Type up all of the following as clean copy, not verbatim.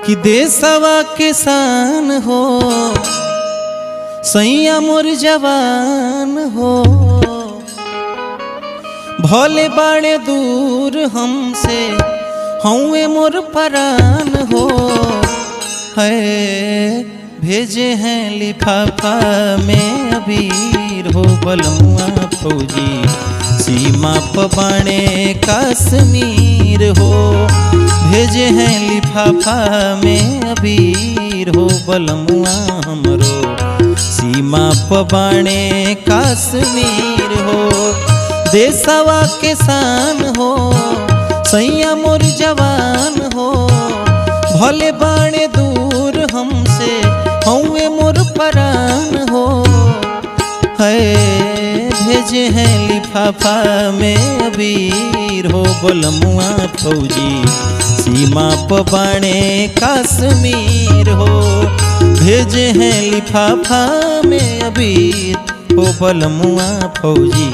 कि देशवा के शान हो सैया मोर जवान हो, भोले बाड़े दूर हमसे हौवे मोर परान हो। है भेजे हैं लिफाफा में अबीर हो, बलमुआ फौजी सीमा पबाणे कश्मीर हो। भेजे हैं लिफाफा में अबीर हो, बलमुआ हमरो सीमा पबाणे कश्मीर हो। देशवा के शान हो सैया मोर जवान हो, भले बाणे दूर हमसे हौवे मोर परान हो। है भेजे हैं लिफाफा में अबीर हो, बलमुआ फौजी सीमा पबाणे कश्मीर हो। भेजे हैं लिफाफा में अबीर हो, बलमुआ फौजी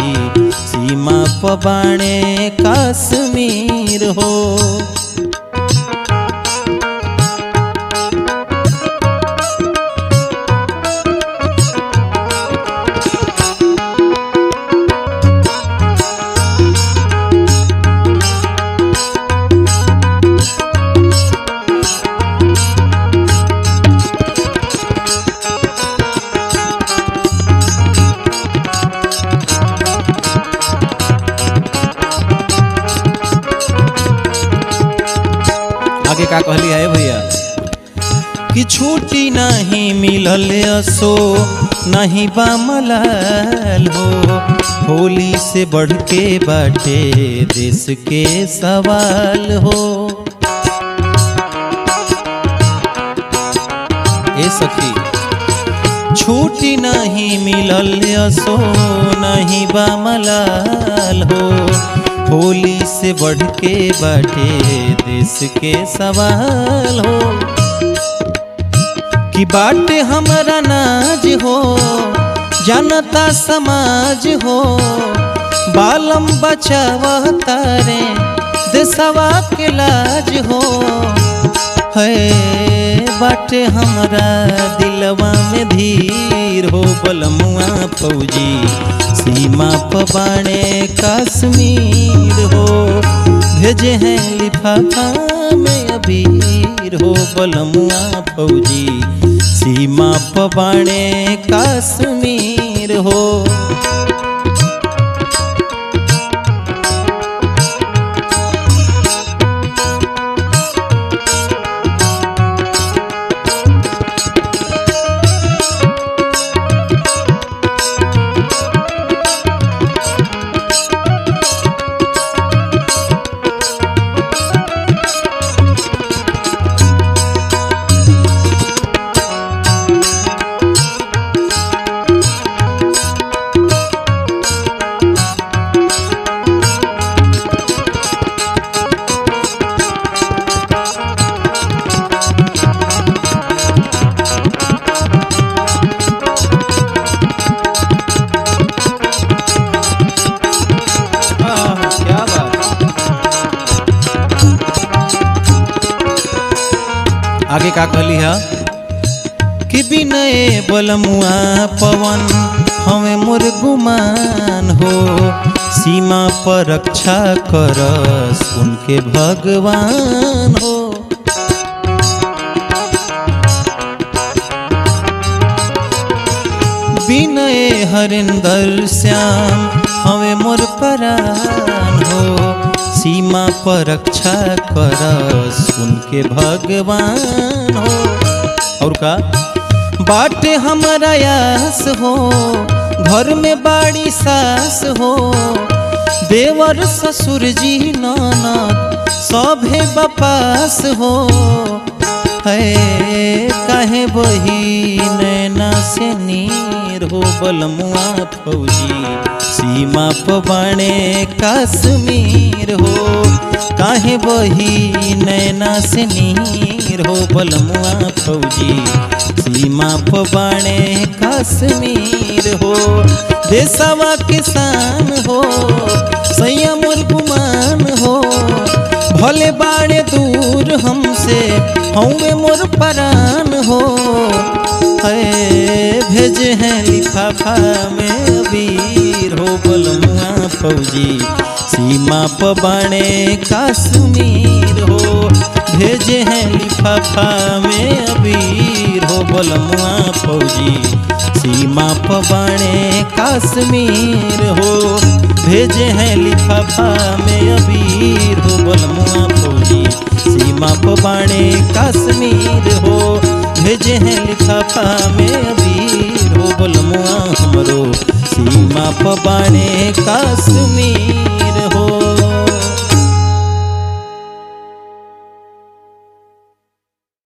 सीमा पबाणे कश्मीर हो। आगे का कहली है भैया कि छुट्टी नहीं मिलल असो नहीं बामलाल हो, होली से बढ़ के बाटे देश के सवाल हो। ए सखी छुट्टी नहीं मिलल असो नहीं बामलाल हो, होली से बढ़ के बाटे देश के सवाल हो। कि बाटे हमारा नाज हो जनता समाज हो, बालम बचावा तारे देशवा के लाज हो। है बाटे हमारा दिलवा में धीर हो, बलमुआ फौजी सीमा पबाणे कश्मीर हो। भेजे हैं लिफाफा में अबीर हो, बलमुआ फौजी सीमा पबाणे कश्मीर हो। आगे का कहली है कि बिनय बलमुआ पवन हमें मोर गुमान हो, सीमा पर रक्षा करस उनके भगवान हो। बिनय हरिंदर श्याम हमें मोर परान हो, सीमा पर रक्षा करस उनके भगवान हो। और का बाटे हमारा यास हो, घर में बाड़ी सास हो, देवर ससुर जी ननद सभे बपास हो। है काहे बही नैना से नीर हो, बलमुआ फौजी सीमा पबाणे कश्मीर हो। काहे बही नैना से नीर हो, बलमुआ फौजी सीमा पबाणे कश्मीर हो। देशवा के शान हो सैया मोर गुमान हो, भले बाड़े दूर हमसे हौवे मोर परान हो, है भेजे हैं लिफाफा में अबीर हो। बलमुआ फौजी सीमा प बाणे कश्मीर हो, भेजे हैं लिफाफा में अबीर हो। बलमुआ फौजी सीमा प बाणे कश्मीर हो, भेजे हैं लिफाफा में अबीर हो। बलमुआ फौजी सीमा प बाणे कश्मीर हो, भेजे हैं लिफाफा में अबीर हो। बलमुआ हमरो सीमा प बाणे कश्मीर